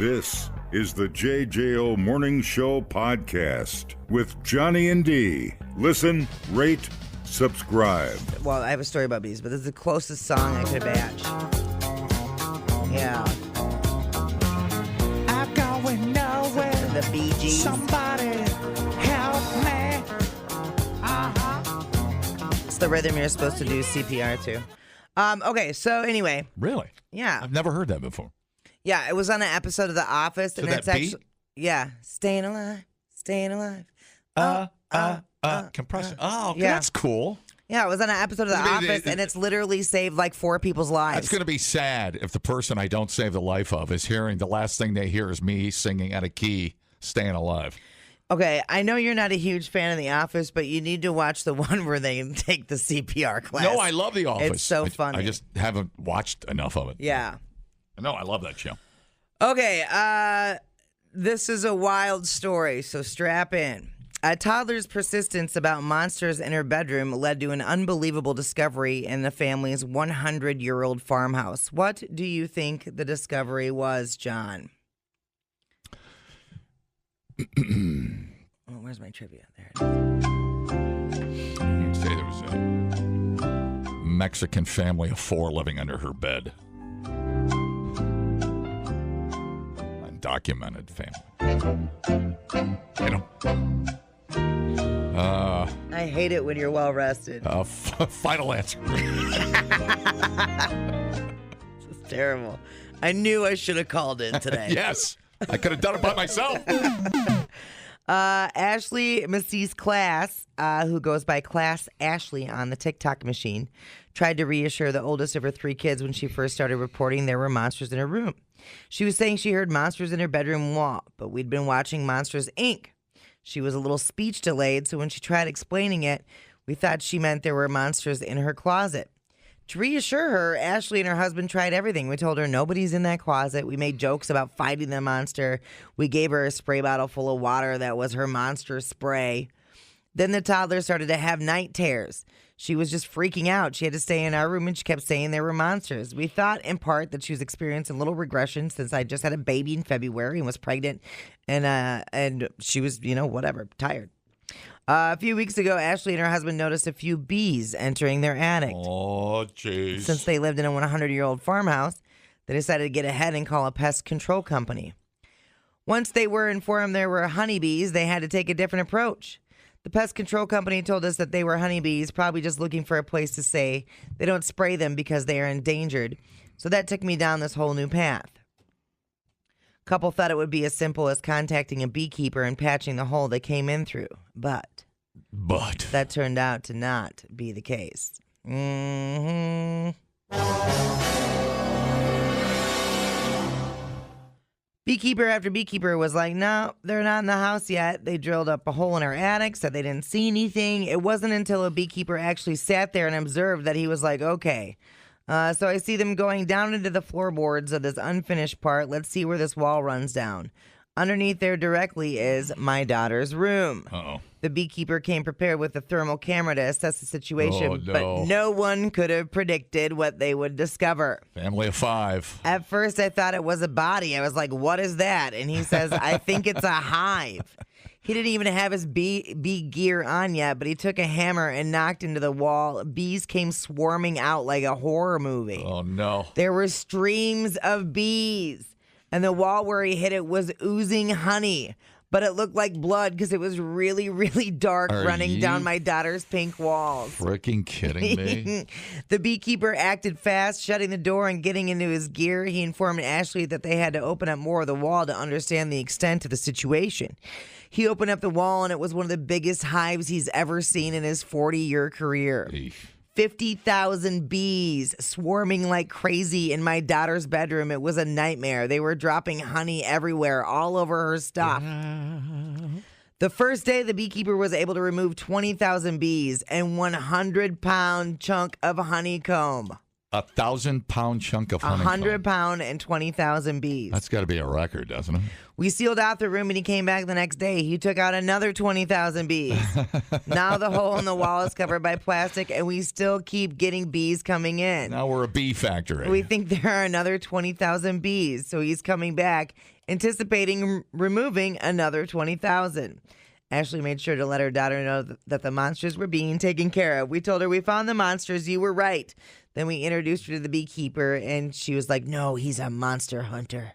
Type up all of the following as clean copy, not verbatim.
This is the JJO Morning Show podcast with Johnny and D. Listen, rate, subscribe. Well, I have a story about bees, but this is the closest song I could match. Yeah. I'm going nowhere. The Bee Gees. Somebody help me. It's the rhythm you're supposed to do CPR to. Okay, so anyway. Really? Yeah. I've never heard that before. Yeah, it was on an episode of The Office. So and that it's beat? actually, yeah, staying alive. Compression. Oh, okay, Yeah. that's cool. Yeah, it was on an episode of The Office, and it's literally saved like 4 people's lives. That's going to be sad if the person I don't save the life of is hearing the last thing they hear is me singing out of key, staying alive. Okay, I know you're not a huge fan of The Office, but you need to watch the one where they take the CPR class. No, I love The Office. It's so funny. I just haven't watched enough of it. Yeah. No, I love that show. Okay, this is a wild story, so strap in. A toddler's persistence about monsters in her bedroom led to an unbelievable discovery in the family's 100-year-old farmhouse. What do you think the discovery was, John? Oh, where's my trivia? There it is. Say there was a Mexican family of 4 living under her bed. Undocumented family. I hate it when you're well rested. Final answer. It's terrible. I knew I should have called in today. Yes. I could have done it by myself. Ashley Massey's Class, who goes by Class Ashley on the TikTok machine, tried to reassure the oldest of her 3 kids when she first started reporting there were monsters in her room. She was saying she heard monsters in her bedroom wall, but we'd been watching Monsters, Inc. She was a little speech delayed, so when she tried explaining it, we thought she meant there were monsters in her closet. To reassure her, Ashley and her husband tried everything. We told her nobody's in that closet. We made jokes about fighting the monster. We gave her a spray bottle full of water that was her monster spray. Then the toddler started to have night terrors. She was just freaking out. She had to stay in our room, and she kept saying there were monsters. We thought in part that she was experiencing a little regression since I just had a baby in February and was pregnant, and she was, whatever, tired. A few weeks ago, Ashley and her husband noticed a few bees entering their attic. Oh, jeez. Since they lived in a 100-year-old farmhouse, they decided to get ahead and call a pest control company. Once they were informed there were honeybees, they had to take a different approach. The pest control company told us that they were honeybees, probably just looking for a place to stay. They don't spray them because they are endangered. So that took me down this whole new path. Couple thought it would be as simple as contacting a beekeeper and patching the hole they came in through. But that turned out to not be the case. Beekeeper after beekeeper was like, no, they're not in the house yet. They drilled up a hole in our attic, said they didn't see anything. It wasn't until a beekeeper actually sat there and observed that he was like, okay. So I see them going down into the floorboards of this unfinished part. Let's see where this wall runs down. Underneath there directly is my daughter's room. Uh-oh. The beekeeper came prepared with a thermal camera to assess the situation, Oh, no. but no one could have predicted what they would discover. Family of 5. At first, I thought it was a body. I was like, what is that? And he says, I think it's a hive. He didn't even have his bee gear on yet, but he took a hammer and knocked into the wall. Bees came swarming out like a horror movie. Oh, no. There were streams of bees, and the wall where he hit it was oozing honey. But it looked like blood because it was really, really dark running down my daughter's pink walls. Freaking kidding me? The beekeeper acted fast, shutting the door and getting into his gear. He informed Ashley that they had to open up more of the wall to understand the extent of the situation. He opened up the wall, and it was one of the biggest hives he's ever seen in his 40-year career. Eesh. 50,000 bees swarming like crazy in my daughter's bedroom. It was a nightmare. They were dropping honey everywhere, all over her stuff. The first day, the beekeeper was able to remove 20,000 bees and 100-pound chunk of honeycomb. 1,000-pound chunk of honeycomb. 100-pound and 20,000 bees. That's got to be a record, doesn't it? We sealed out the room and he came back the next day. He took out another 20,000 bees. Now the hole in the wall is covered by plastic and we still keep getting bees coming in. Now we're a bee factory. We think there are another 20,000 bees. So he's coming back, anticipating removing another 20,000. Ashley made sure to let her daughter know that the monsters were being taken care of. We told her, we found the monsters. You were right. Then we introduced her to the beekeeper, and she was like, no, he's a monster hunter.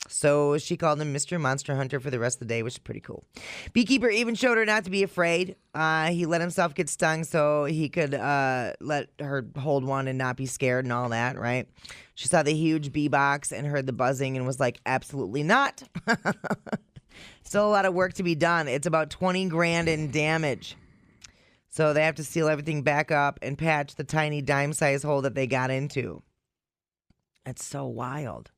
So she called him Mr. Monster Hunter for the rest of the day, which is pretty cool. Beekeeper even showed her not to be afraid. He let himself get stung so he could let her hold one and not be scared and all that, right? She saw the huge bee box and heard the buzzing and was like, absolutely not. Still a lot of work to be done. It's about $20,000 in damage. So they have to seal everything back up and patch the tiny dime-sized hole that they got into. That's so wild.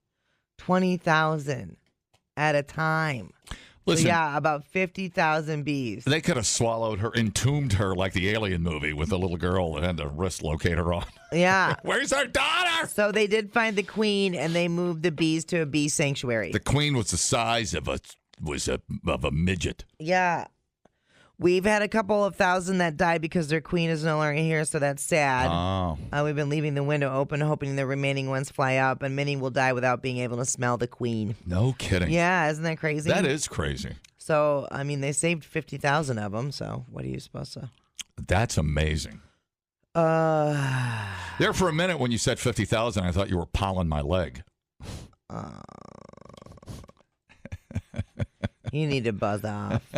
20,000 at a time. Listen, so yeah, about 50,000 bees. They could have swallowed her, entombed her like the Alien movie with the little girl that had the wrist locator on. Yeah. Where's our daughter? So they did find the queen, and they moved the bees to a bee sanctuary. The queen was the size of a midget. Yeah. We've had a couple of thousand that died because their queen is no longer here, so that's sad. Oh. We've been leaving the window open, hoping the remaining ones fly up, and many will die without being able to smell the queen. No kidding. Yeah, isn't that crazy? That is crazy. So, I mean, they saved 50,000 of them, so what are you supposed to? That's amazing. There for a minute when you said 50,000, I thought you were pawing my leg. You need to buzz off.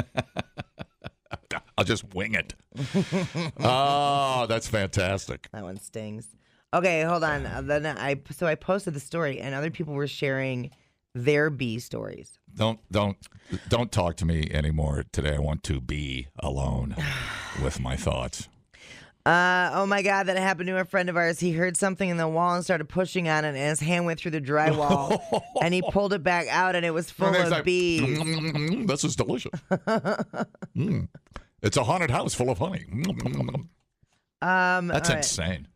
I'll just wing it. Oh, that's fantastic. That one stings. Okay, hold on. Then I posted the story, and other people were sharing their bee stories. Don't talk to me anymore today. I want to be alone with my thoughts. Oh my God, that happened to a friend of ours. He heard something in the wall and started pushing on it, and his hand went through the drywall, and he pulled it back out, and it was full of like, bees. This is delicious. It's a haunted house full of honey. That's insane.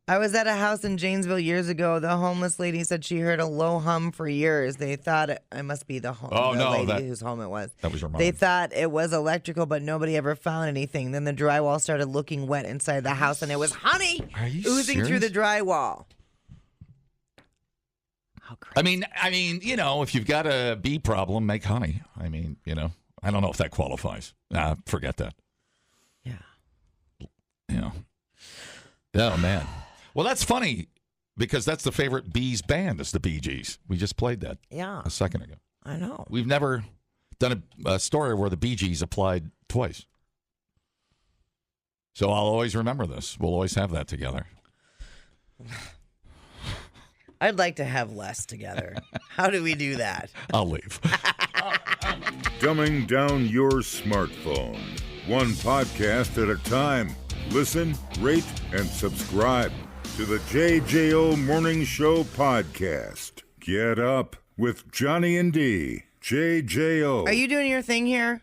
I was at a house in Janesville years ago. The homeless lady said she heard a low hum for years. They thought it must be the lady whose home it was. That was your mom. They thought it was electrical, but nobody ever found anything. Then the drywall started looking wet inside the house, and it was honey oozing through the drywall. How crazy. I mean, you know, if you've got a bee problem, make honey. I mean, you know, I don't know if that qualifies. Forget that. Yeah. You know. Oh, man. Well, that's funny because that's the favorite Bees band is the Bee Gees. We just played that a second ago. I know. We've never done a story where the Bee Gees applied twice. So I'll always remember this. We'll always have that together. I'd like to have less together. How do we do that? I'll leave. Dumbing down your smartphone. One podcast at a time. Listen, rate, and subscribe to the JJO Morning Show podcast. Get up with Johnny and D. JJO. Are you doing your thing here?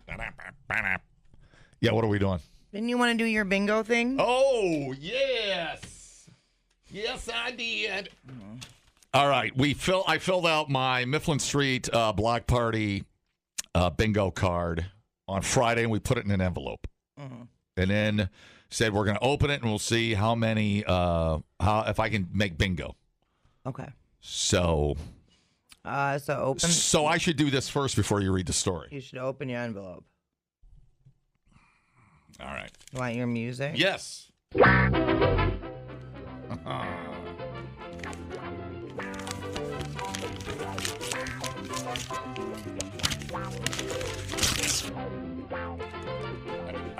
Yeah, what are we doing? Didn't you want to do your bingo thing? Oh, yes. Yes, I did. All right. I filled out my Mifflin Street block party bingo card on Friday, and we put it in an envelope. Mm-hmm. And then said we're going to open it, and we'll see how many, if I can make bingo. Okay. So open. So I should do this first before you read the story. You should open your envelope. All right. You want your music? Yes. I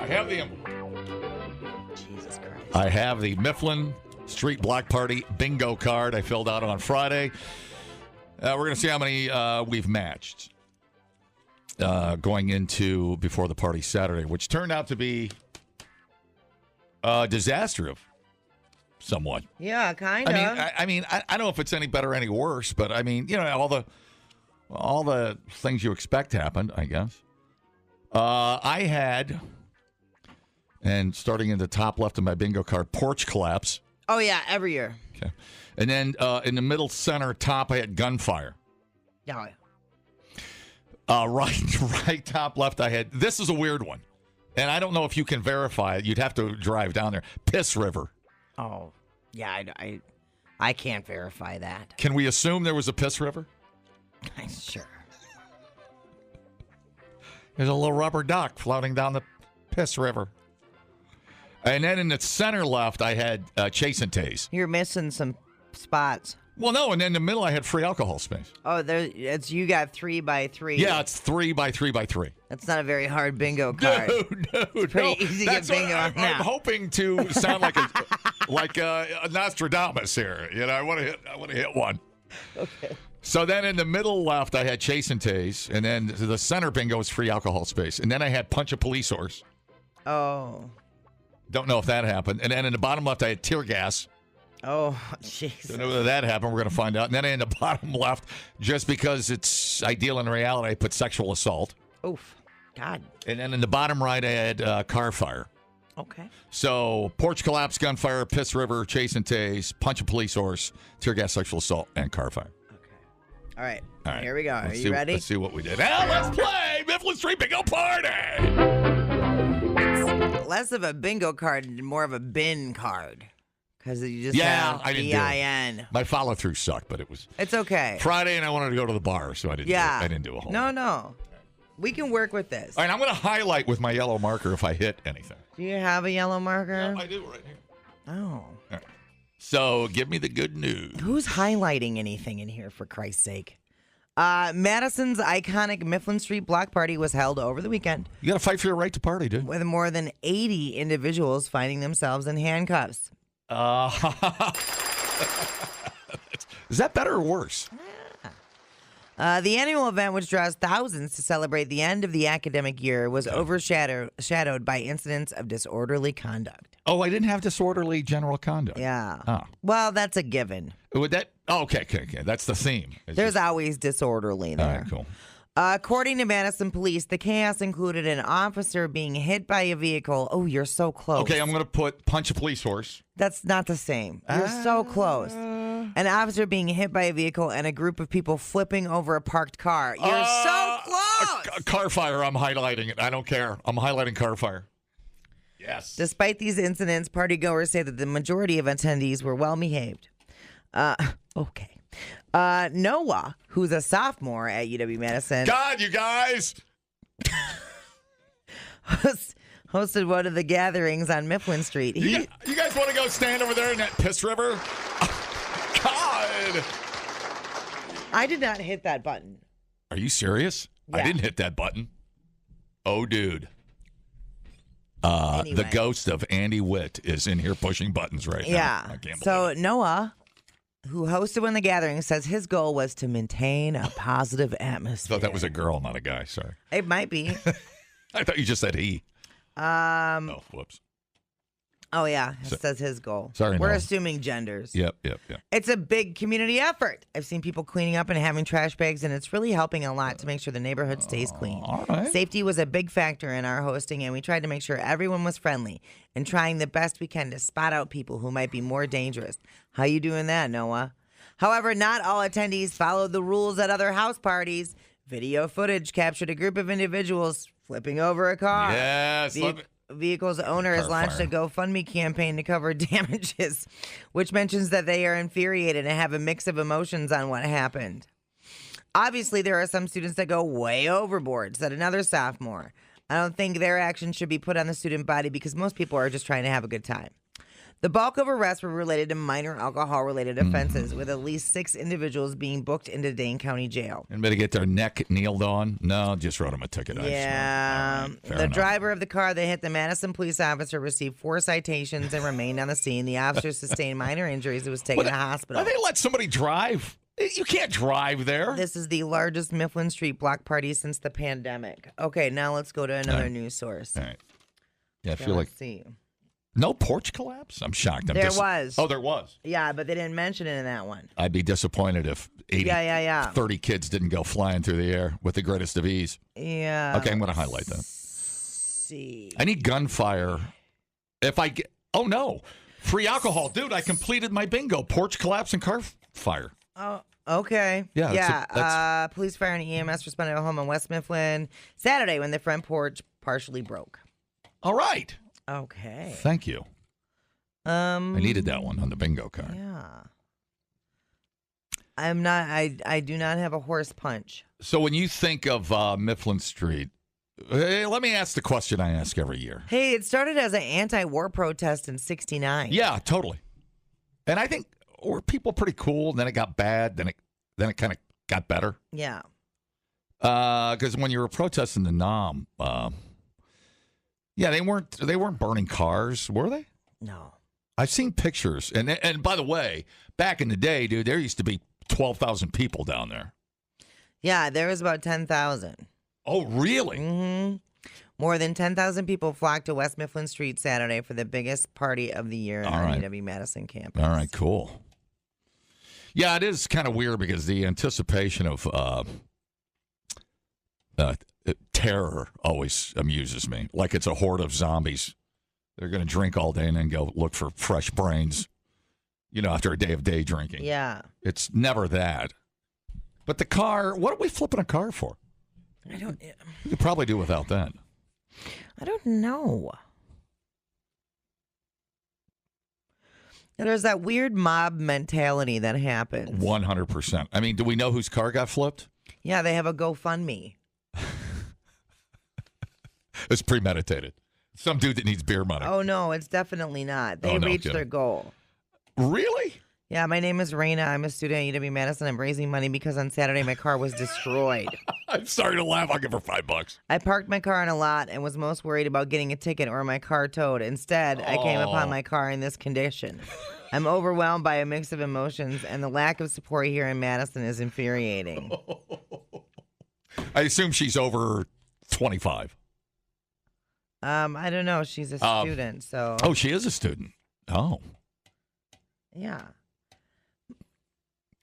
have the envelope. Jesus Christ. I have the Mifflin Street Block Party bingo card I filled out on Friday. We're going to see how many we've matched going into before the party Saturday, which turned out to be a disaster of somewhat. Yeah, kind of. I don't know if it's any better or any worse, but I mean, you know, all the things you expect happened, I guess. I had, and starting in the top left of my bingo card, porch collapse Oh, yeah, every year. Okay. And then in the middle center top, I had gunfire. Yeah. Right top left, I had, this is a weird one. And I don't know if you can verify it. You'd have to drive down there. Piss River. Oh, yeah, I can't verify that. Can we assume there was a Piss River? Sure. There's a little rubber duck floating down the Piss River. And then in the center left, I had Chase and Tase. You're missing some spots. Well, no, and then in the middle, I had free alcohol space. Oh, you got 3 by 3. Yeah, it's 3 by 3 by 3. That's not a very hard bingo card. Dude, pretty easy to get bingo on I'm that. hoping to sound like a Nostradamus here. You know, I want to hit one. Okay. So then in the middle left, I had Chase and Tase, and then the center bingo was free alcohol space, and then I had Punch a Police Horse. Oh. Don't know if that happened. And then in the bottom left, I had tear gas. Oh, jeez. Don't know whether that happened. We're going to find out. And then in the bottom left, just because it's ideal in reality, I put sexual assault. Oof. God. And then in the bottom right, I had car fire. Okay. So porch collapse, gunfire, Piss River, Chase and Tase, Punch a Police Horse, tear gas, sexual assault, and car fire. All right. All right. Here we go. Are you ready? Let's see what we did. Now let's play Mifflin Street Bingo Party. It's less of a bingo card and more of a bin card. Because you just have I didn't do it. BIN. My follow through sucked, but it was It's okay. Friday and I wanted to go to the bar, so I didn't. I didn't do a whole. No. We can work with this. All right, I'm going to highlight with my yellow marker if I hit anything. Do you have a yellow marker? Yeah, I do right here. Oh. All right. So give me the good news. Who's highlighting anything in here, for Christ's sake? Madison's iconic Mifflin Street Block Party was held over the weekend. You got to fight for your right to party, dude. With more than 80 individuals finding themselves in handcuffs. Is that better or worse? The annual event, which draws thousands to celebrate the end of the academic year, was overshadowed by incidents of disorderly conduct. Oh, I didn't have disorderly general conduct. Yeah. Oh. Well, that's a given. Would that? Oh, okay. That's the theme. There's always disorderly there. All right, cool. According to Madison police, the chaos included an officer being hit by a vehicle. Oh, you're so close. Okay, I'm going to put Punch a Police Horse. That's not the same. You're so close. An officer being hit by a vehicle and a group of people flipping over a parked car. You're so close. Car fire, I'm highlighting it. I don't care. I'm highlighting car fire. Yes. Despite these incidents, partygoers say that the majority of attendees were well behaved. Okay. Noah, who's a sophomore at UW-Madison. God, you guys. Hosted one of the gatherings on Mifflin Street. You guys want to go stand over there in that piss river? God. I did not hit that button. Are you serious? Yeah. I didn't hit that button. Oh, dude. Anyway. The ghost of Andy Witt is in here pushing buttons right now. Yeah. I can't believe So it. Noah, who hosted one of the gatherings, says his goal was to maintain a positive I atmosphere. thought that was a girl, not a guy. Sorry. It might be. I thought you just said he. Oh, whoops. Oh, yeah. It says his goal. Sorry, We're Noah. assuming genders. Yep. It's a big community effort. I've seen people cleaning up and having trash bags, and it's really helping a lot to make sure the neighborhood stays clean. All right. Safety was a big factor in our hosting, and we tried to make sure everyone was friendly and trying the best we can to spot out people who might be more dangerous. How you doing that, Noah? However, not all attendees followed the rules at other house parties. Video footage captured a group of individuals flipping over a car. Yes. Vehicle's owner has launched a GoFundMe campaign to cover damages, which mentions that they are infuriated and have a mix of emotions on what happened. Obviously, there are some students that go way overboard, said another sophomore. I don't think their actions should be put on the student body because most people are just trying to have a good time. The bulk of arrests were related to minor alcohol-related offenses, with at least 6 individuals being booked into Dane County Jail. Anybody get their neck kneeled on? No, just wrote them a ticket. Yeah. The driver of the car that hit the Madison police officer received 4 citations and remained on the scene. The officer sustained minor injuries and was taken to the hospital. Why they let somebody drive? You can't drive there. This is the largest Mifflin Street block party since the pandemic. Okay, now let's go to another news source. All right. Yeah, I So feel like let's see. no porch collapse. I'm shocked. There was. Oh, there was. Yeah, but they didn't mention it in that one. I'd be disappointed if 30 kids didn't go flying through the air with the greatest of ease. Yeah. Okay, I'm going to highlight that. See. I need gunfire. If I get, oh no, Free alcohol. Dude, I completed my bingo. Porch collapse and car fire. Oh, okay. Yeah, Police, fire, and EMS responded to a home in West Mifflin Saturday when the front porch partially broke. All right. Okay. Thank you. I needed that one on the bingo card. Yeah. I do not have a horse punch. So when you think of Mifflin Street, hey, let me ask the question I ask every year. Hey, it started as an anti-war protest in '69. Yeah, totally. And I think were people pretty cool. And then it got bad. Then it kind of got better. Yeah. Because when you were protesting the NOM, yeah, they weren't burning cars, were they? No. I've seen pictures, and by the way, back in the day, dude, there used to be 12,000 people down there. Yeah, there was about 10,000. Oh, really? Mm-hmm. More than 10,000 people flocked to West Mifflin Street Saturday for the biggest party of the year on UW-Madison campus. All right, cool. Yeah, it is kind of weird because the anticipation of terror always amuses me. Like it's a horde of zombies. They're going to drink all day and then go look for fresh brains, after a day of day drinking. Yeah. It's never that. But the car, what are we flipping a car for? I don't. We could probably do without that. I don't know. There's that weird mob mentality that happens. 100%. I mean, do we know whose car got flipped? Yeah, they have a GoFundMe. It's premeditated. Some dude that needs beer money. Oh, no, it's definitely not. They reached their goal. Really? Yeah, my name is Raina. I'm a student at UW-Madison. I'm raising money because on Saturday my car was destroyed. I'm sorry to laugh. I'll give her $5. I parked my car in a lot and was most worried about getting a ticket or my car towed. Instead, I came upon my car in this condition. I'm overwhelmed by a mix of emotions, and the lack of support here in Madison is infuriating. I assume she's over 25. I don't know. She's a student, so. Oh, she is a student. Oh. Yeah.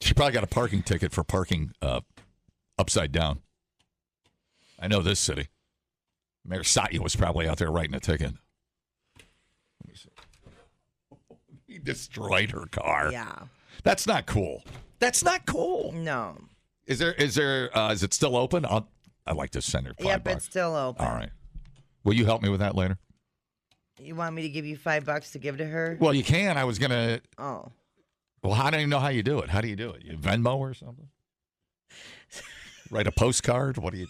She probably got a parking ticket for parking upside down. I know this city. Mayor Satya was probably out there writing a ticket. Let me see. He destroyed her car. Yeah. That's not cool. That's not cool. No. Is it still open? I'd like to send her $5. Yep, it's still open. All right. Will you help me with that later? You want me to give you $5 to give to her? Well, you can. I was going to. Oh. Well, I don't even know how you do it. How do you do it? You Venmo or something? Write a postcard? What do you...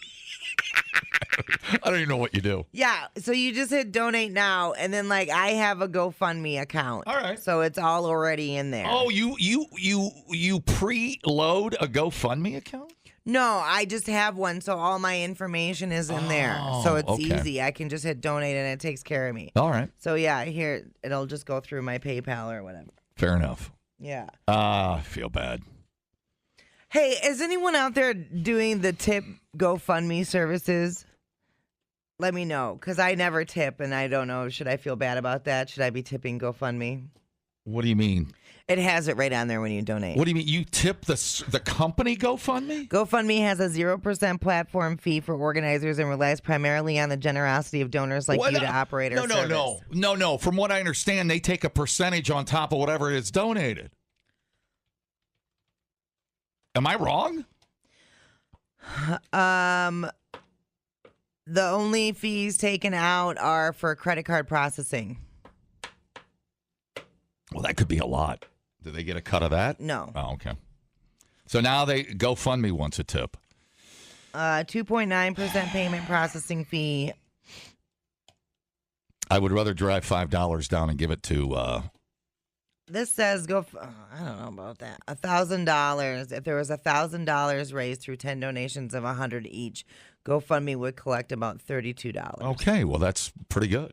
I don't even know what you do. Yeah, so you just hit donate now, and then I have a GoFundMe account. All right. So it's all already in there. Oh, you preload a GoFundMe account? No, I just have one, so all my information is in there. So it's easy. I can just hit donate, and it takes care of me. All right. So yeah, here it'll just go through my PayPal or whatever. Fair enough. Yeah. I feel bad. Hey, is anyone out there doing the tip GoFundMe services? Let me know, because I never tip, and I don't know. Should I feel bad about that? Should I be tipping GoFundMe? What do you mean? It has it right on there when you donate. What do you mean? You tip the company GoFundMe? GoFundMe has a 0% platform fee for organizers and relies primarily on the generosity of donors like you to operate our service. No. From what I understand, they take a percentage on top of whatever is donated. Am I wrong? The only fees taken out are for credit card processing. Well, that could be a lot. Do they get a cut of that? No. Oh, okay. So now GoFundMe wants a tip. 2.9% payment processing fee. I would rather drive $5 down and give it to. This says I don't know about that. $1,000. If there was $1,000 raised through 10 donations of $100 each, GoFundMe would collect about $32. Okay, well that's pretty good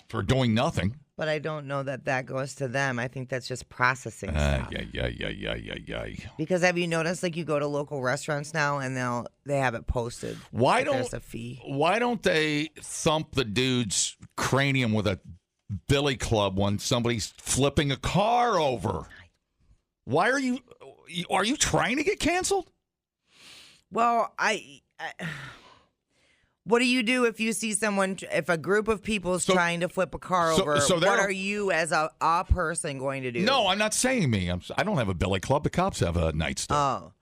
for doing nothing. But I don't know that goes to them. I think that's just processing stuff. Yeah. Because have you noticed, you go to local restaurants now and they have it posted. There's a fee. Why don't they thump the dude's cranium with a billy club when somebody's flipping a car over? Why are you trying to get canceled? Well, What do you do if you see someone, if a group of people is trying to flip a car over? What are you as a person going to do? No, I'm not saying me. I don't have a billy club. The cops have a nightstick. Oh,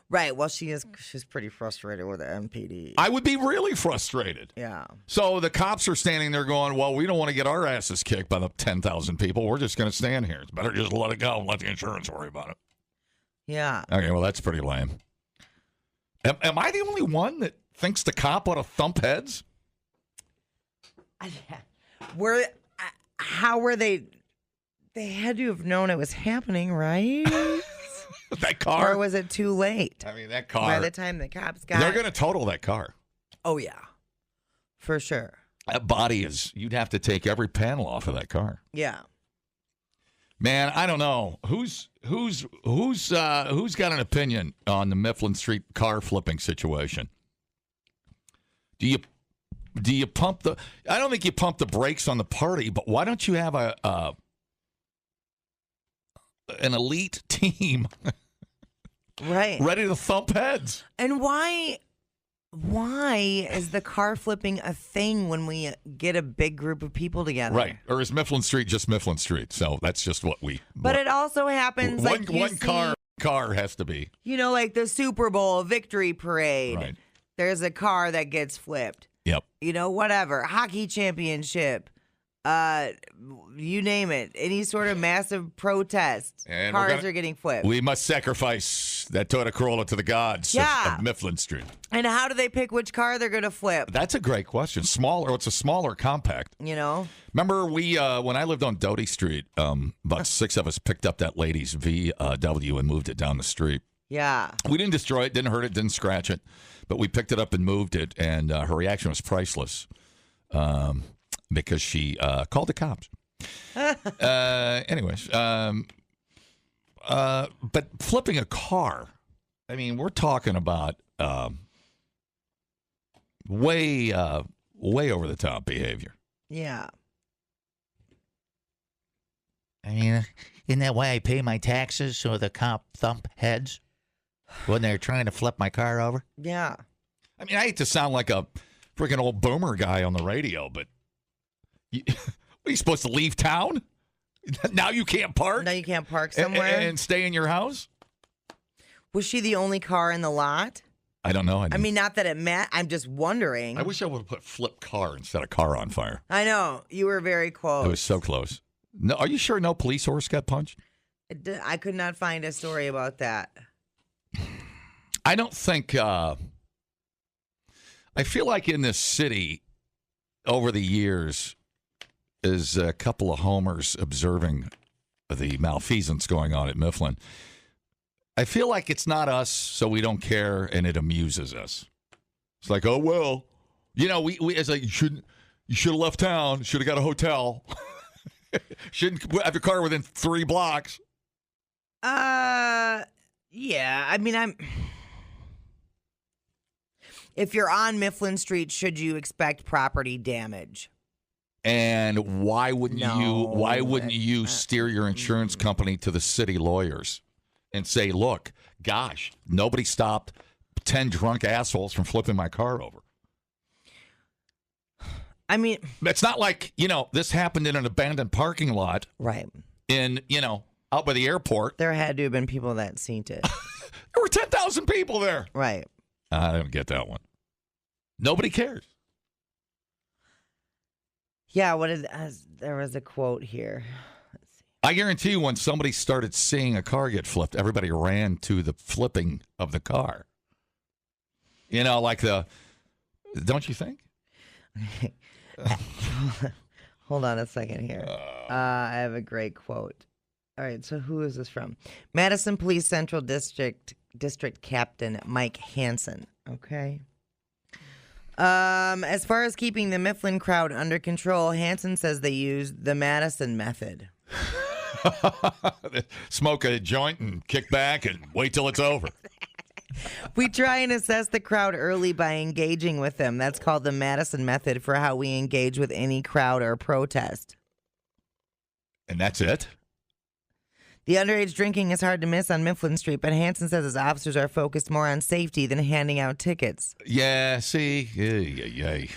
right. Well, she's pretty frustrated with the MPD. I would be really frustrated. Yeah. So the cops are standing there going, well, we don't want to get our asses kicked by the 10,000 people. We're just going to stand here. It's better just let it go and let the insurance worry about it. Yeah. Okay, well, that's pretty lame. Am I the only one that thinks the cop ought to thump heads? How were they? They had to have known it was happening, right? That car? Or was it too late? I mean, that car. By the time the cops got... They're going to total that car. Oh, yeah. For sure. That body is... You'd have to take every panel off of that car. Yeah. Man, I don't know. Who's got an opinion on the Mifflin Street car flipping situation? Do you pump the... I don't think you pump the brakes on the party, but why don't you have an elite team right ready to thump heads? And why is the car flipping a thing when we get a big group of people together? Right. Or is Mifflin Street just Mifflin Street? So that's just what we... But it also happens one car has to be. You know, like the Super Bowl victory parade. Right. There's a car that gets flipped. Yep. You know, whatever. Hockey championship. You name it. Any sort of massive protest. And cars are getting flipped. We must sacrifice that Toyota Corolla to the gods of Mifflin Street. And how do they pick which car they're going to flip? That's a great question. It's a smaller compact. You know? Remember when I lived on Doty Street, about 6 of us picked up that lady's VW and moved it down the street. Yeah. We didn't destroy it, didn't hurt it, didn't scratch it, but we picked it up and moved it, and her reaction was priceless because she called the cops. Anyways, but flipping a car, I mean, we're talking about way over the top behavior. Yeah. I mean, isn't that why I pay my taxes, so the cop thump heads when they're trying to flip my car over? Yeah. I mean, I hate to sound like a freaking old boomer guy on the radio, but are you supposed to leave town? Now you can't park? Now you can't park somewhere? And stay in your house? Was she the only car in the lot? I don't know. I mean, not that it meant. I'm just wondering. I wish I would have put flip car instead of car on fire. I know. You were very close. It was so close. No, are you sure no police horse got punched? I could not find a story about that. I don't think... I feel like in this city, over the years, is a couple of homers observing the malfeasance going on at Mifflin. I feel like it's not us, so we don't care, and it amuses us. It's like, oh, well, you know, it's like, you should have left town, should have got a hotel. Shouldn't have your car within 3 blocks. Yeah. I mean, if you're on Mifflin Street, should you expect property damage? And why wouldn't you steer your insurance company to the city lawyers and say, look, gosh, nobody stopped 10 drunk assholes from flipping my car over? I mean, it's not like, this happened in an abandoned parking lot. Right. Out by the airport. There had to have been people that seen it. There were 10,000 people there. Right. I don't get that one. Nobody cares. Yeah, there was a quote here. Let's see. I guarantee you when somebody started seeing a car get flipped, everybody ran to the flipping of the car. Don't you think? Hold on a second here. I have a great quote. All right, so who is this from? Madison Police Central District Captain Mike Hansen. Okay. As far as keeping the Mifflin crowd under control, Hansen says they used the Madison method. Smoke a joint and kick back and wait till it's over. We try and assess the crowd early by engaging with them. That's called the Madison method for how we engage with any crowd or protest. And that's it? The underage drinking is hard to miss on Mifflin Street, but Hansen says his officers are focused more on safety than handing out tickets. Yeah, see? Yay.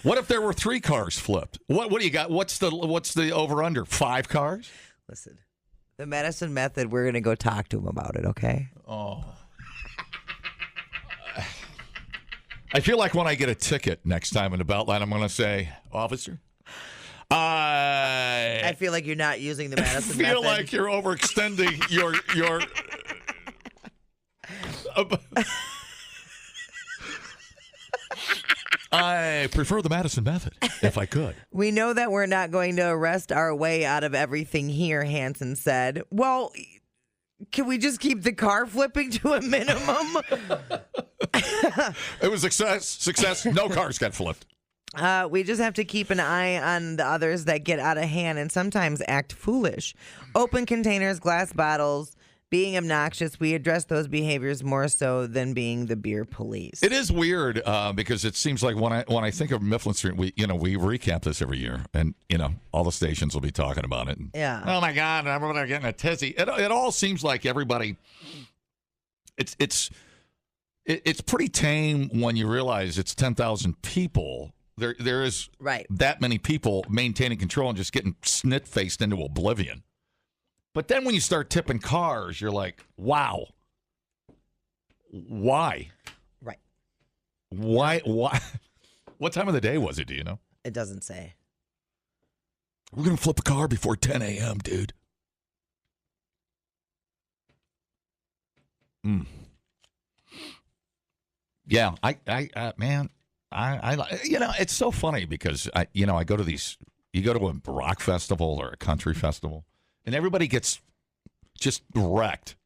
What if there were 3 cars flipped? What do you got? What's the over-under? 5 cars? Listen, the medicine method, we're going to go talk to him about it, okay? Oh. I feel like when I get a ticket next time in the Beltline, I'm going to say, officer, I feel like you're not using the medicine method. I feel like you're overextending your I prefer the Madison method, if I could. We know that we're not going to arrest our way out of everything here, Hansen said. Well, can we just keep the car flipping to a minimum? It was success. No cars got flipped. We just have to keep an eye on the others that get out of hand and sometimes act foolish. Open containers, glass bottles, being obnoxious. We address those behaviors more so than being the beer police. It is weird because it seems like when I think of Mifflin Street, we recap this every year, and all the stations will be talking about it. And, Yeah. oh my God, everybody getting a tizzy. It all seems like everybody. It's pretty tame when you realize it's 10,000 people. There is Right. that many people maintaining control and just getting snit-faced into oblivion. But then when you start tipping cars, you're like, wow. Why? Right. Why? What time of the day was it, do you know? It doesn't say. We're going to flip a car before 10 a.m., dude. Yeah, man, it's so funny because I go to you go to a rock festival or a country festival, and everybody gets just wrecked,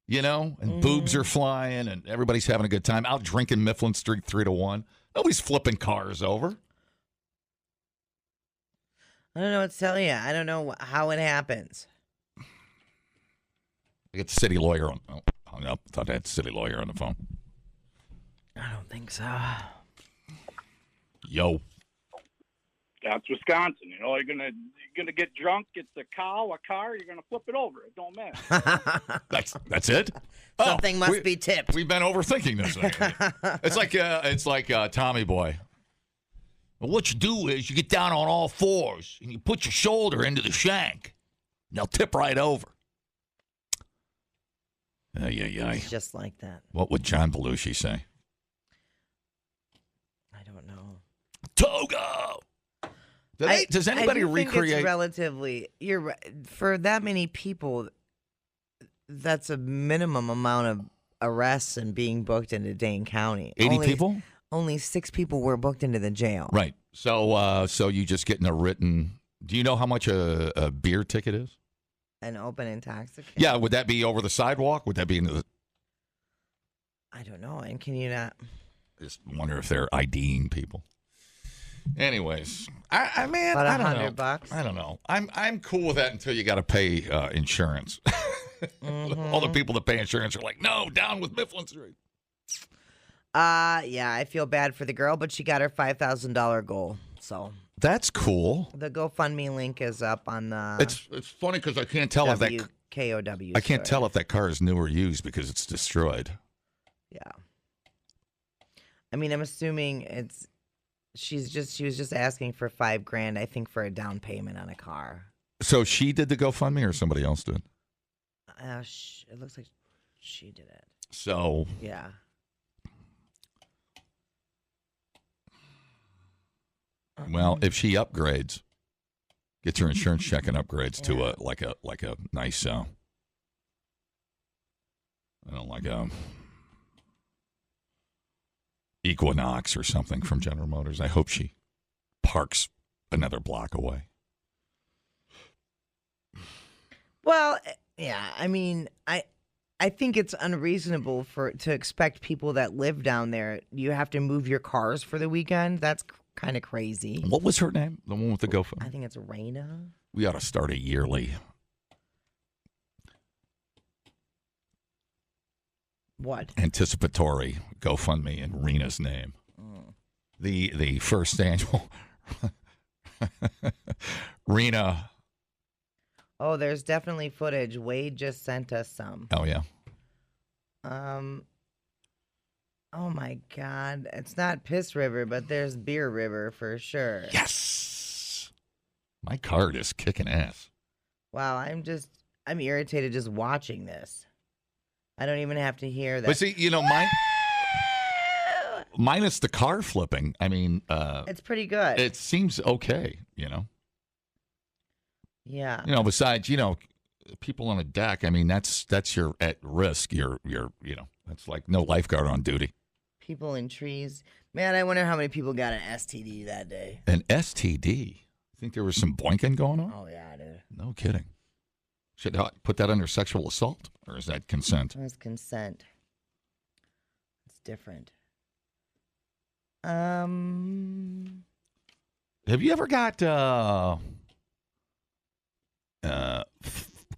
and boobs are flying, and everybody's having a good time out drinking Mifflin Street 3-1. Nobody's flipping cars over. I don't know what to tell you. I don't know how it happens. I get the city lawyer hung up. Thought I had the city lawyer on the phone. I don't think so. Yo. That's Wisconsin. You're gonna get drunk. It's a car. You're gonna flip it over. It don't matter. That's it. Something must be tipped. We've been overthinking this. It's like Tommy Boy. Well, what you do is you get down on all fours and you put your shoulder into the shank. And they'll tip right over. It's just like that. What would John Belushi say? I don't know. Togo. Does anybody I do think recreate? it's relatively. You're right. For that many people, that's a minimum amount of arrests and being booked into Dane County. 80 people? Only 6 people were booked into the jail. Right. So you just getting a written. Do you know how much a beer ticket is? An open intoxicant. Yeah. Would that be over the sidewalk? Would that be into the? I don't know. And can you not? I just wonder if they're IDing people. Anyways, I About I don't know. $100. I don't know. I'm cool with that until you got to pay insurance. All the people that pay insurance are like, no, down with Mifflin Street. Yeah, I feel bad for the girl, but she got her $5,000 goal. So That's cool. the GoFundMe link is up on the It's funny because I can't tell if that WKOW. I can't story. tell if that car is new or used because it's destroyed. Yeah. I mean, I'm assuming she was just asking for $5,000, I think, for a down payment on a car. So she did the GoFundMe or somebody else did? It looks like she did it. So Yeah. well, if she upgrades, gets her insurance check and upgrades to a nice like a Equinox or something from General Motors. I hope she parks another block away. Well, yeah. I mean, I think it's unreasonable to expect people that live down there. You have to move your cars for the weekend. That's kind of crazy. What was her name? The one with the GoFundMe? I think it's Raina. We ought to start a yearly. What? Anticipatory GoFundMe in Rena's name. The first annual Rena Oh, there's definitely footage. Wade just sent us some. Oh, yeah. Oh my God. It's not Piss River, but there's Beer River for sure. Yes. My card is kicking ass. Wow, I'm irritated just watching this. I don't even have to hear that. But see, minus the car flipping, I mean, It's pretty good. it seems okay, Yeah. Besides, people on a deck, I mean, that's your at risk. You're that's like no lifeguard on duty. People in trees. Man, I wonder how many people got an STD that day. An STD? Think there was some boinking going on? Oh, yeah, dude. No kidding. Should I put that under sexual assault, or is that consent? That's consent. It's different. Have you ever got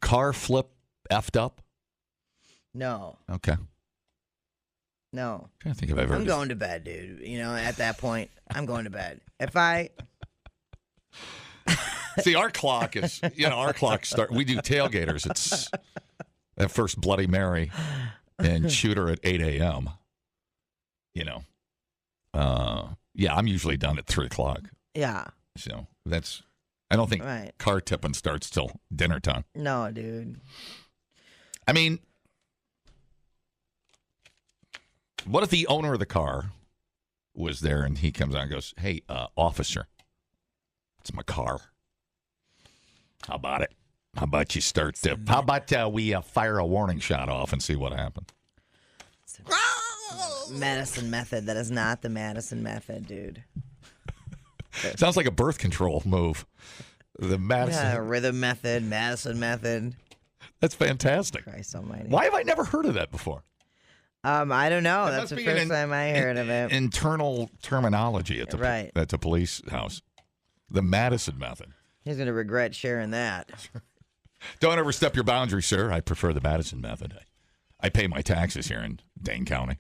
car flip effed up? No. Okay. No. I'm trying to think if I've ever. I'm going to bed, dude. At that point, I'm going to bed. If I. See, our clock is, our clock start. We do tailgaters. It's at first Bloody Mary and shooter at 8 a.m. Yeah, I'm usually done at 3 o'clock. Yeah. So I don't think Right. car tipping starts till dinner time. No, dude. I mean, what if the owner of the car was there and he comes out and goes, "Hey, officer, it's my car. How about it? How about you start the? How about we fire a warning shot off and see what happens?" Madison method. That is not the Madison method, dude. Sounds like a birth control move. The Madison. Yeah, rhythm method, Madison method. That's fantastic. Christ almighty. Why have I never heard of that before? I don't know. That That's must the be first time I heard of it. Internal terminology at the Right. at the police house. The Madison method. He's going to regret sharing that. Don't overstep your boundary, sir. I prefer the Madison method. I pay my taxes here in Dane County.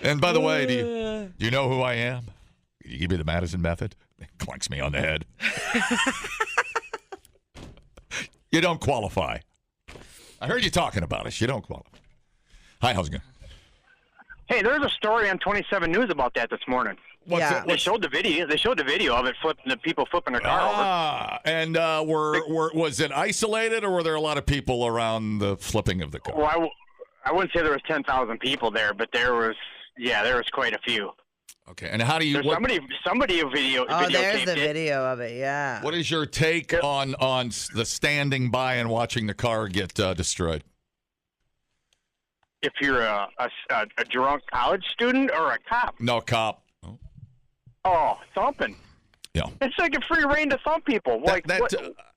And by the way, do you know who I am? Can you give me the Madison method? It clunks me on the head. You don't qualify. I heard you talking about us. You don't qualify. Hi, how's it going? Hey, there's a story on 27 News about that this morning. Yeah. They showed the video. They showed the video of it, the people flipping their car over. And was it isolated, or were there a lot of people around the flipping of the car? Well, I wouldn't say there was 10,000 people there, but there was quite a few. Okay, and how do you? There's somebody Oh, videotaped there's the it. video of it, yeah. What is your take on the standing by and watching the car get destroyed? If you're a drunk college student or a cop, No cop. thumping. Yeah. It's like a free reign to thump people.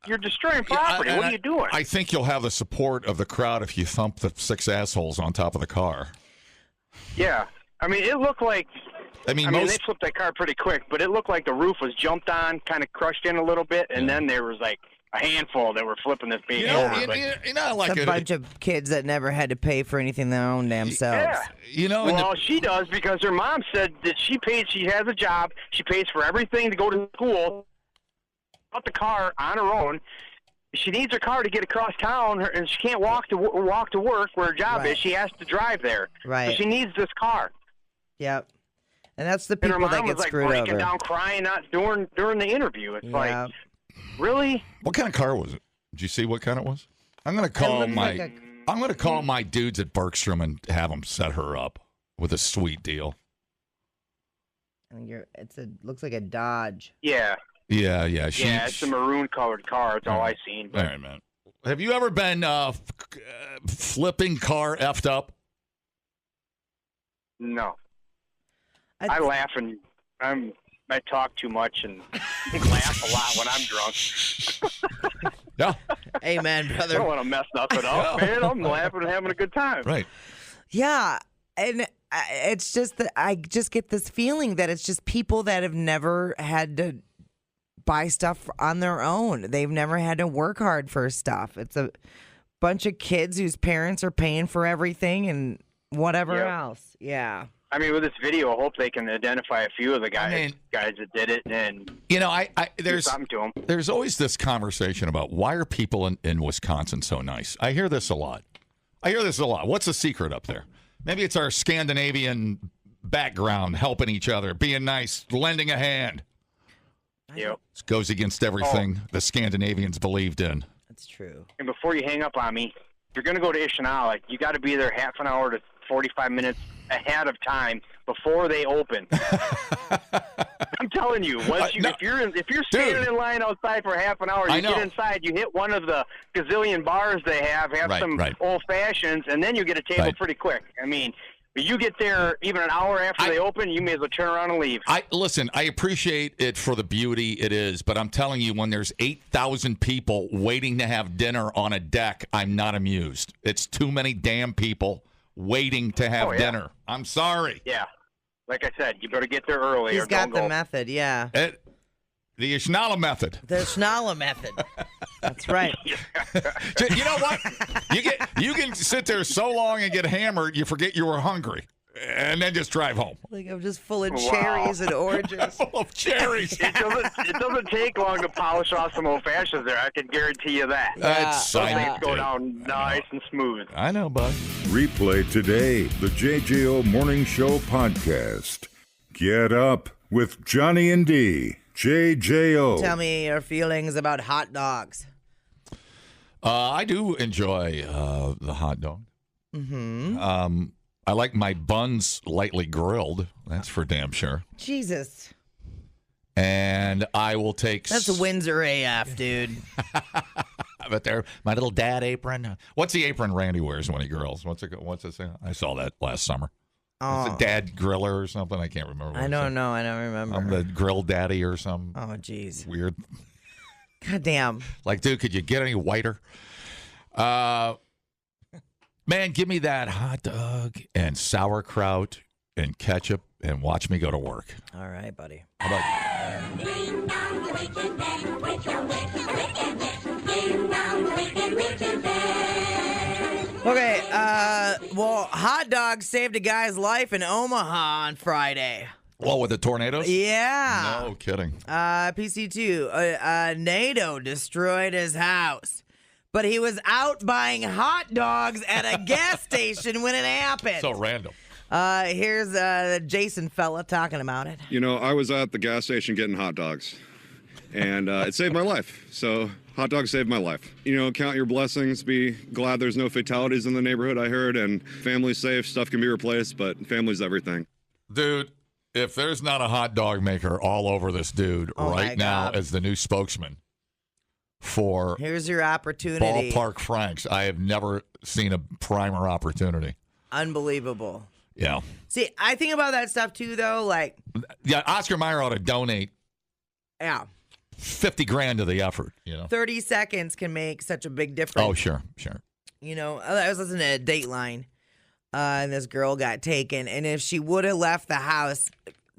You're destroying property. What are you doing? I think you'll have the support of the crowd if you thump the 6 assholes on top of the car. Yeah. I mean, it looked like. I mean, they flipped that car pretty quick, but it looked like the roof was jumped on, kind of crushed in a little bit, and then there was like a handful that were flipping this baby over. like It's a bunch of kids that never had to pay for anything their own damn selves. Yeah. Well, she does because her mom said that she has a job, she pays for everything to go to school, bought the car on her own. She needs her car to get across town, and she can't walk to work where her job is. She has to drive there. Right. So she needs this car. Yep. And that's the And her people mom that get was like screwed breaking over. down, crying during the interview. It's like, really? What kind of car was it? Did you see what kind it was? I'm gonna call my dudes at Bergstrom and have them set her up with a sweet deal. Looks like a Dodge. Yeah. Yeah. It's a maroon-colored car. It's all I've seen. All right, man. Have you ever been flipping car effed up? No. I laugh and I talk too much and laugh a lot when I'm drunk. Yeah. Amen, I brother. don't want to mess nothing up, man. I'm laughing and having a good time. Right. Yeah, and it's just that I just get this feeling that it's just people that have never had to buy stuff on their own. They've never had to work hard for stuff. It's a bunch of kids whose parents are paying for everything and whatever else. Yeah. I mean, with this video, I hope they can identify a few of the guys that did it, and there's do something to them. There's always this conversation about why are people in Wisconsin so nice. I hear this a lot. What's the secret up there? Maybe it's our Scandinavian background, helping each other, being nice, lending a hand. Yep. This goes against everything the Scandinavians believed in. That's true. And before you hang up on me, if you're going to go to Ishinala, you got to be there half an hour to 45 minutes ahead of time before they open. I'm telling you, if you're standing in line outside for half an hour, you get inside, you hit one of the gazillion bars they have some old fashions, and then you get a table pretty quick. I mean, you get there even an hour after they open, you may as well turn around and leave. Listen, I appreciate it for the beauty it is, but I'm telling you, when there's 8,000 people waiting to have dinner on a deck, I'm not amused. It's too many damn people waiting to have dinner. I'm sorry. Yeah. Like I said, you better get there early. He's got the method, yeah. The Ishnala method. The Ishnala method. That's right. You know what? You can sit there so long and get hammered, you forget you were hungry. And then just drive home. Like I'm just full of cherries and oranges. Full of cherries. It doesn't take long to polish off some old fashions there. I can guarantee you that. Those things go down nice and smooth. I know, bud. Replay today the JJO Morning Show podcast. Get up with Johnny and D. JJO. Tell me your feelings about hot dogs. I do enjoy the hot dog. Mm-hmm. I like my buns lightly grilled. That's for damn sure. Jesus. And I will take... That's Windsor AF, dude. But there, my little dad apron. What's the apron Randy wears when he grills? What's it say? I saw that last summer. Oh. It's a dad griller or something. I can't remember. I don't know. I don't remember. I'm the grill daddy or something. Oh, jeez. Weird. God damn. Like, dude, could you get any whiter? Man, give me that hot dog and sauerkraut and ketchup and watch me go to work. All right, buddy. How about Okay, well, hot dogs saved a guy's life in Omaha on Friday. Well, with the tornadoes? Yeah. No kidding. PC2, NATO destroyed his house. But he was out buying hot dogs at a gas station when it happened. So random. Here's the Jason fella talking about it. You know, I was at the gas station getting hot dogs, and it saved my life. So hot dogs saved my life. You know, count your blessings. Be glad there's no fatalities in the neighborhood, I heard, and family's safe. Stuff can be replaced, but family's everything. Dude, if there's not a hot dog maker all over this dude right now as the new spokesman for here's your opportunity. Ballpark Franks, I have never seen a primer opportunity. Unbelievable. Yeah. See, I think about that stuff too, though. Like, yeah, Oscar Mayer ought to donate. Yeah. $50,000 to the effort. 30 seconds can make such a big difference. Oh, sure. You know, I was listening to Dateline, and this girl got taken, and if she would have left the house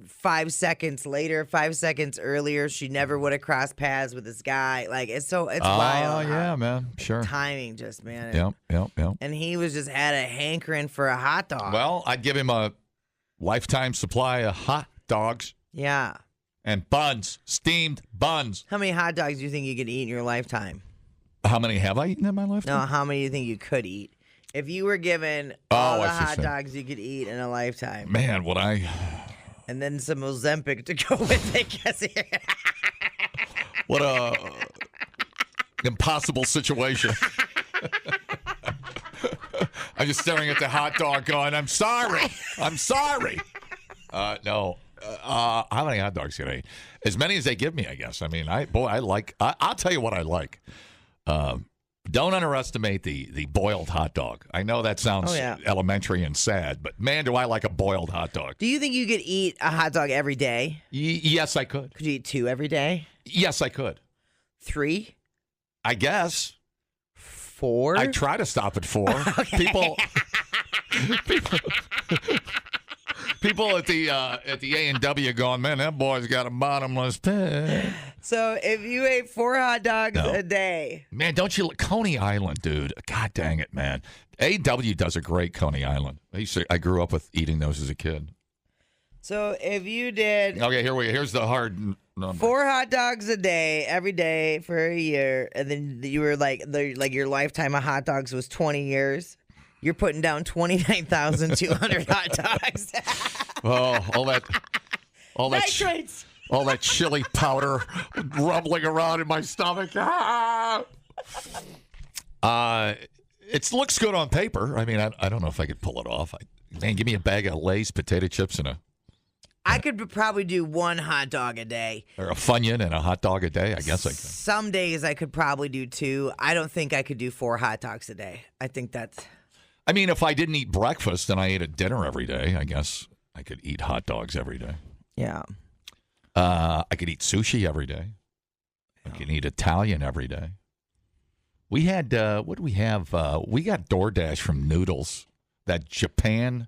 5 seconds later, 5 seconds earlier, she never would have crossed paths with this guy. Like, it's wild. Oh, yeah, man. Sure. Timing just, man. Yep. And he was just had a hankering for a hot dog. Well, I'd give him a lifetime supply of hot dogs. Yeah. And buns, steamed buns. How many hot dogs do you think you could eat in your lifetime? How many have I eaten in my lifetime? No, how many do you think you could eat? If you were given all the hot dogs you could eat in a lifetime. Man, would I... And then some Ozempic to go with it. What a impossible situation. I'm just staring at the hot dog going, I'm sorry. No. How many hot dogs can I eat? As many as they give me, I guess. I mean, I'll tell you what I like. Don't underestimate the boiled hot dog. I know that sounds elementary and sad, but man, do I like a boiled hot dog. Do you think you could eat a hot dog every day? Yes, I could. Could you eat 2 every day? Yes, I could. 3? I guess. 4? I try to stop at 4. Okay. People at the A&W going, man, that boy's got a bottomless pit. So if you ate 4 hot dogs a day. Man, don't you look Coney Island, dude. God dang it, man. A&W does a great Coney Island. I grew up with eating those as a kid. So if you did Okay, here's the hard number. 4 hot dogs a day every day for a year, and then you were like your lifetime of hot dogs was 20 years, you're putting down 29,200 hot dogs. Oh, all that Nitrates. all that chili powder rumbling around in my stomach. It looks good on paper. I mean, I don't know if I could pull it off. Man, give me a bag of Lay's potato chips and I could probably do 1 hot dog a day. or a Funyun and a hot dog a day. I guess I could. Some days I could probably do 2. I don't think I could do 4 hot dogs a day. I think that's... I mean, if I didn't eat breakfast and I ate a dinner every day, I guess I could eat hot dogs every day. Yeah. I could eat sushi every day. I can eat Italian every day. We had, what do we have? We got DoorDash from Noodles, that Japanese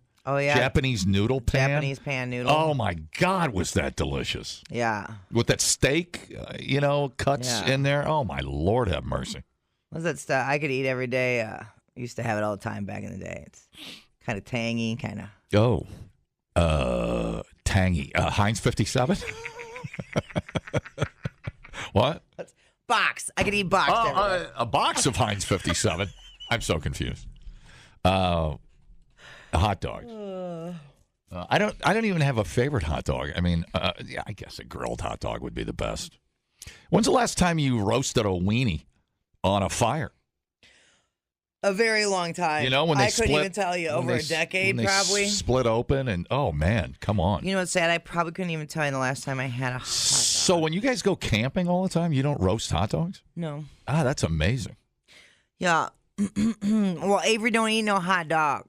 noodle pan. Japanese pan noodle. Oh, my God, was that delicious. Yeah. With that steak, cuts in there. Oh, my Lord, have mercy. What's that stuff I could eat every day? I used to have it all the time back in the day. It's kind of tangy, kind of. Oh, tangy. Heinz 57? What? Box. I could eat box. A box of Heinz 57. I'm so confused. Hot dogs. I don't even have a favorite hot dog. I mean, I guess a grilled hot dog would be the best. When's the last time you roasted a weenie on a fire? A very long time. You know, when they couldn't even tell you. Over a decade, when probably. They split open, and oh man, come on. You know what's sad? I probably couldn't even tell you the last time I had a hot dog. So when you guys go camping all the time, you don't roast hot dogs? No. Ah, that's amazing. Yeah. Well, Avery don't eat no hot dog.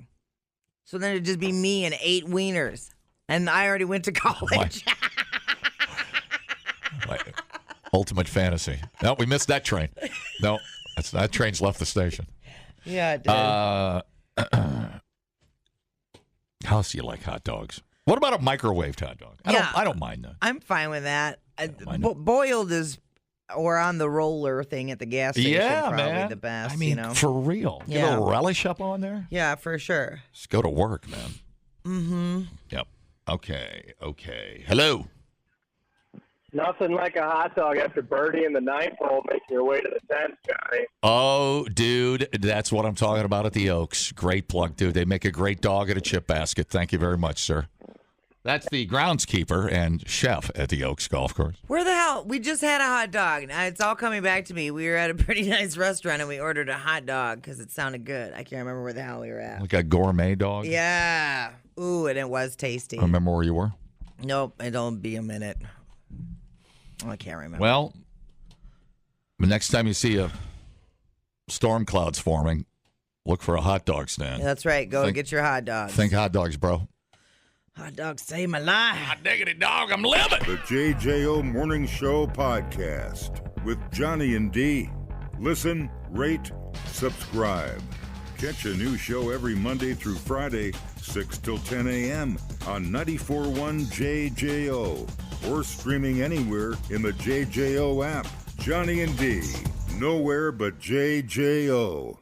So then it'd just be me and 8 wieners. And I already went to college. My ultimate fantasy. No, we missed that train. No, that train's left the station. Yeah, it did. How else do you like hot dogs? What about a microwaved hot dog? I don't mind that. I'm fine with that. Boiled is, or on the roller thing at the gas station, probably man. the best. I mean, for real. Get a little relish up on there. Yeah, for sure. Just go to work, man. Mm-hmm. Yep. Okay. Hello. Nothing like a hot dog after birdie in the 9th hole making your way to the 10th, Johnny. Oh, dude, that's what I'm talking about at the Oaks. Great plug, dude. They make a great dog at a chip basket. Thank you very much, sir. That's the groundskeeper and chef at the Oaks Golf Course. Where the hell? We just had a hot dog. Now, it's all coming back to me. We were at a pretty nice restaurant and we ordered a hot dog because it sounded good. I can't remember where the hell we were at. Like a gourmet dog? Yeah. Ooh, and it was tasty. Remember where you were? Nope, it'll be a minute. I can't remember. Well, the next time you see a storm clouds forming, look for a hot dog stand. Yeah, that's right. Go get your hot dogs. Think hot dogs, bro. Hot dogs saved my life. Hot diggity dog, I'm living. The JJO Morning Show podcast with Johnny and D. Listen, rate, subscribe. Catch a new show every Monday through Friday, 6 till 10 a.m. on 94.1 JJO or streaming anywhere in the JJO app. Johnny and D, nowhere but JJO.